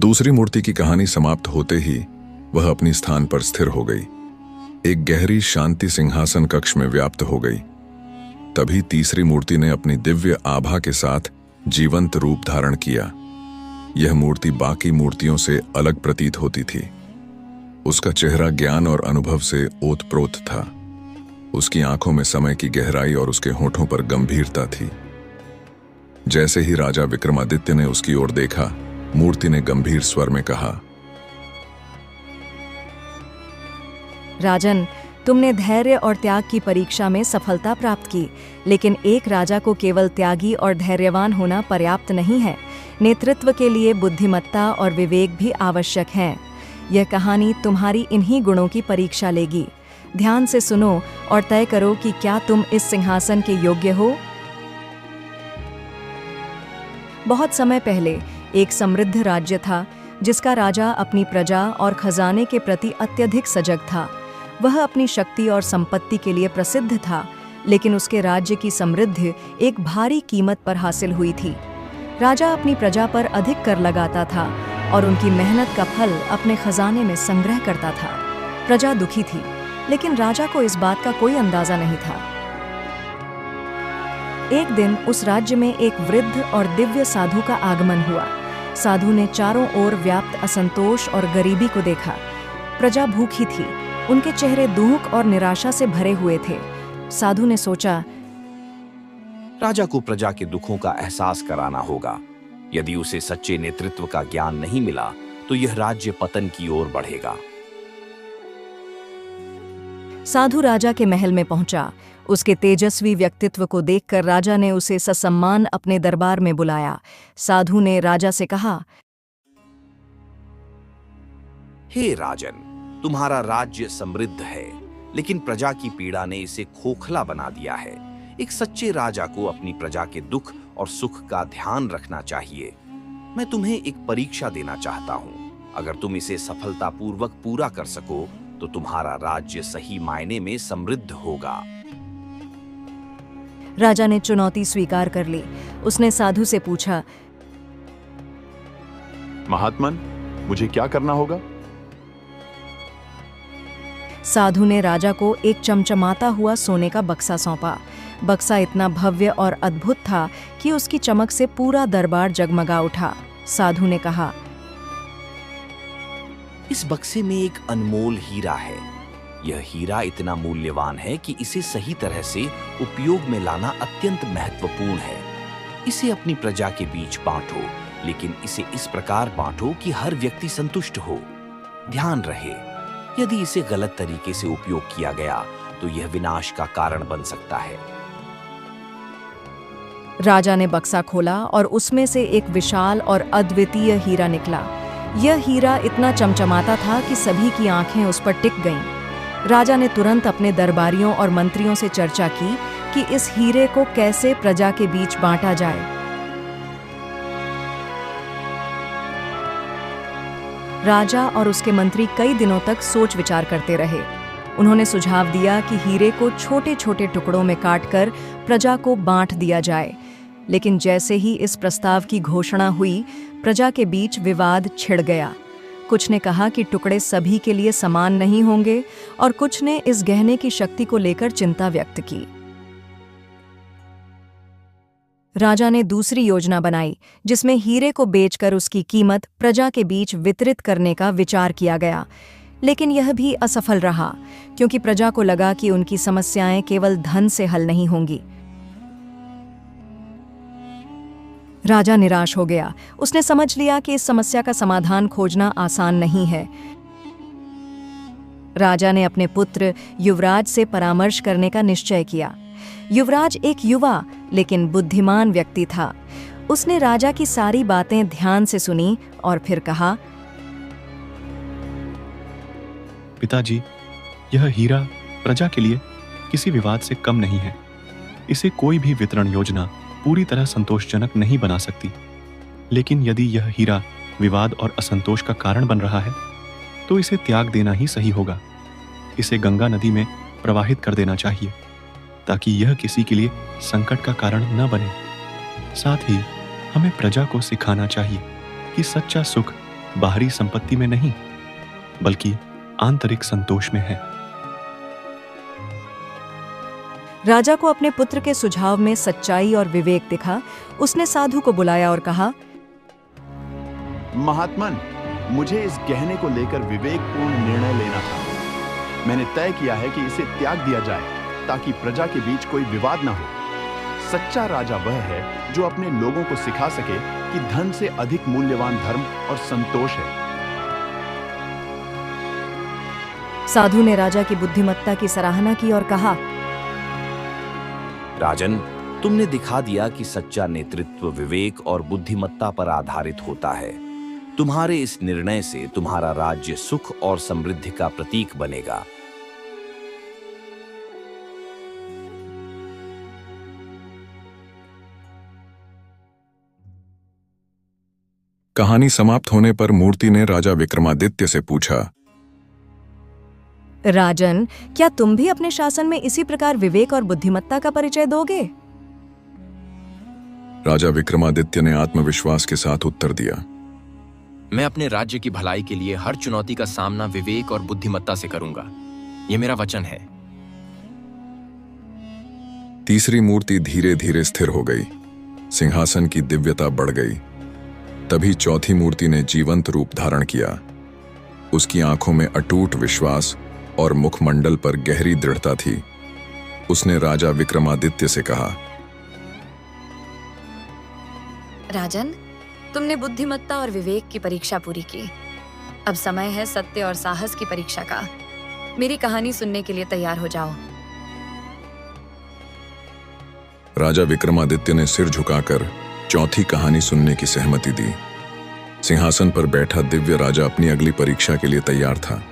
दूसरी मूर्ति की कहानी समाप्त होते ही वह अपनी स्थान पर स्थिर हो गई, एक गहरी शांति सिंहासन कक्ष में व्याप्त हो गई। तभी तीसरी मूर्ति ने अपनी दिव्य आभा के साथ जीवंत रूप धारण किया। यह मूर्ति बाकी मूर्तियों से अलग प्रतीत होती थी। उसका चेहरा ज्ञान और अनुभव से ओतप्रोत था। उसकी आंखों में समय की गहराई और उसके होठों पर गंभीरता थी। जैसे ही राजा विक्रमादित्य ने उसकी ओर देखा, मूर्ति ने गंभीर स्वर में कहा, राजन, तुमने धैर्य और त्याग की परीक्षा में सफलता प्राप्त की, लेकिन एक राजा को केवल त्यागी और धैर्यवान होना पर्याप्त नहीं है। नेतृत्व के लिए बुद्धिमत्ता और विवेक भी आवश्यक हैं। यह कहानी तुम्हारी इन्हीं गुणों की परीक्षा लेगी। ध्यान से सुनो और तय करो कि क्या तुम इस सिंहासन के योग्य हो। बहुत समय पहले एक समृद्ध राज्य था, जिसका राजा अपनी प्रजा और खजाने के प्रति अत्यधिक सजग था। वह अपनी शक्ति और संपत्ति के लिए प्रसिद्ध था, लेकिन उसके राज्य की समृद्धि एक भारी कीमत पर हासिल हुई थी। राजा अपनी प्रजा पर अधिक कर लगाता था और उनकी मेहनत का फल अपने खजाने में संग्रह करता था। प्रजा दुखी थी, लेकिन राजा को इस बात का कोई अंदाजा नहीं था। एक दिन उस राज्य में एक वृद्ध और दिव्य साधु का आगमन हुआ। साधु ने चारों ओर व्याप्त असंतोष और गरीबी को देखा। प्रजा भूखी थी, उनके चेहरे दुख और निराशा से भरे हुए थे। साधु ने सोचा, राजा को प्रजा के दुखों का एहसास कराना होगा। यदि उसे सच्चे नेतृत्व का ज्ञान नहीं मिला तो यह राज्य पतन की ओर बढ़ेगा। साधु राजा के महल में पहुंचा। उसके तेजस्वी व्यक्तित्व को देखकर राजा ने उसे ससम्मान अपने दरबार में बुलाया। साधु ने राजा से कहा, हे राजन, तुम्हारा राज्य समृद्ध है, लेकिन प्रजा की पीड़ा ने इसे खोखला बना दिया है। एक सच्चे राजा को अपनी प्रजा के दुख और सुख का ध्यान रखना चाहिए। मैं तुम्हें एक परीक्षा देना चाहता हूं। अगर तुम इसे सफलतापूर्वक पूरा कर सको तो तुम्हारा राज्य सही मायने में समृद्ध होगा। राजा ने चुनौती स्वीकार कर ली। उसने साधु से पूछा, महात्मन, मुझे क्या करना होगा? साधु ने राजा को एक चमचमाता हुआ सोने का बक्सा सौंपा। बक्सा इतना भव्य और अद्भुत था कि उसकी चमक से पूरा दरबार जगमगा उठा। साधु ने कहा, इस बक्से में एक अनमोल हीरा है। यह हीरा इतना मूल्यवान है कि इसे सही तरह से उपयोग में लाना अत्यंत महत्वपूर्ण है। इसे अपनी प्रजा के बीच बांटो, लेकिन इसे इस प्रकार बांटो कि हर व्यक्ति संतुष्ट हो। ध्यान रहे, यदि इसे गलत तरीके से उपयोग किया गया तो यह विनाश का कारण बन सकता है। राजा ने बक्सा खोला और उसमें से एक विशाल और अद्वितीय हीरा निकला। यह हीरा इतना चमचमाता था कि सभी की आंखें उस पर टिक गईं। राजा ने तुरंत अपने दरबारियों और मंत्रियों से चर्चा की कि इस हीरे को कैसे प्रजा के बीच बांटा जाए। राजा और उसके मंत्री कई दिनों तक सोच विचार करते रहे। उन्होंने सुझाव दिया कि हीरे को छोटे छोटे टुकड़ों में काटकर प्रजा को बांट दिया जाए। लेकिन जैसे ही इस प्रस्ताव की घोषणा हुई, प्रजा के बीच विवाद छिड़ गया। कुछ ने कहा कि टुकड़े सभी के लिए समान नहीं होंगे और कुछ ने इस गहने की शक्ति को लेकर चिंता व्यक्त की। राजा ने दूसरी योजना बनाई, जिसमें हीरे को बेचकर उसकी कीमत प्रजा के बीच वितरित करने का विचार किया गया। लेकिन यह भी असफल रहा, क्योंकि प्रजा को लगा कि उनकी समस्याएं केवल धन से हल नहीं होंगी। राजा निराश हो गया। उसने समझ लिया कि इस समस्या का समाधान खोजना आसान नहीं है। राजा ने अपने पुत्र युवराज से परामर्श करने का निश्चय किया। युवराज एक युवा लेकिन बुद्धिमान व्यक्ति था। उसने राजा की सारी बातें ध्यान से सुनी और फिर कहा, पिताजी, यह हीरा प्रजा के लिए किसी विवाद से कम नहीं है। इसे कोई भी वितरण योजना पूरी तरह संतोषजनक नहीं बना सकती। लेकिन यदि यह हीरा विवाद और असंतोष का कारण बन रहा है तो इसे त्याग देना ही सही होगा। इसे गंगा नदी में प्रवाहित कर देना चाहिए ताकि यह किसी के लिए संकट का कारण न बने। साथ ही हमें प्रजा को सिखाना चाहिए कि सच्चा सुख बाहरी संपत्ति में नहीं, बल्कि आंतरिक संतोष में है। राजा को अपने पुत्र के सुझाव में सच्चाई और विवेक दिखा। उसने साधु को बुलाया और कहा, महात्मन, मुझे इस गहने को लेकर विवेकपूर्ण निर्णय लेना था। मैंने तय किया है कि इसे त्याग दिया जाए ताकि प्रजा के बीच कोई विवाद ना हो। सच्चा राजा वह है जो अपने लोगों को सिखा सके कि धन से अधिक मूल्यवान धर्म और संतोष है। साधु ने राजा की बुद्धिमत्ता की सराहना की और कहा, राजन, तुमने दिखा दिया कि सच्चा नेतृत्व विवेक और बुद्धिमत्ता पर आधारित होता है। तुम्हारे इस निर्णय से तुम्हारा राज्य सुख और समृद्धि का प्रतीक बनेगा। कहानी समाप्त होने पर मूर्ति ने राजा विक्रमादित्य से पूछा, राजन, क्या तुम भी अपने शासन में इसी प्रकार विवेक और बुद्धिमत्ता का परिचय दोगे? राजा विक्रमादित्य ने आत्मविश्वास के साथ उत्तर दिया, मैं अपने राज्य की भलाई के लिए हर चुनौती का सामना विवेक और बुद्धिमत्ता से करूंगा। यह मेरा वचन है। तीसरी मूर्ति धीरे धीरे स्थिर हो गई। सिंहासन की दिव्यता बढ़ गई। तभी चौथी मूर्ति ने जीवंत रूप धारण किया। उसकी आंखों में अटूट विश्वास और मुखमंडल पर गहरी दृढ़ता थी। उसने राजा विक्रमादित्य से कहा, राजन, तुमने बुद्धिमत्ता और विवेक की परीक्षा पूरी की। अब समय है सत्य और साहस की परीक्षा का। मेरी कहानी सुनने के लिए तैयार हो जाओ। राजा विक्रमादित्य ने सिर झुकाकर चौथी कहानी सुनने की सहमति दी। सिंहासन पर बैठा दिव्य राजा अपनी अगली परीक्षा के लिए तैयार था।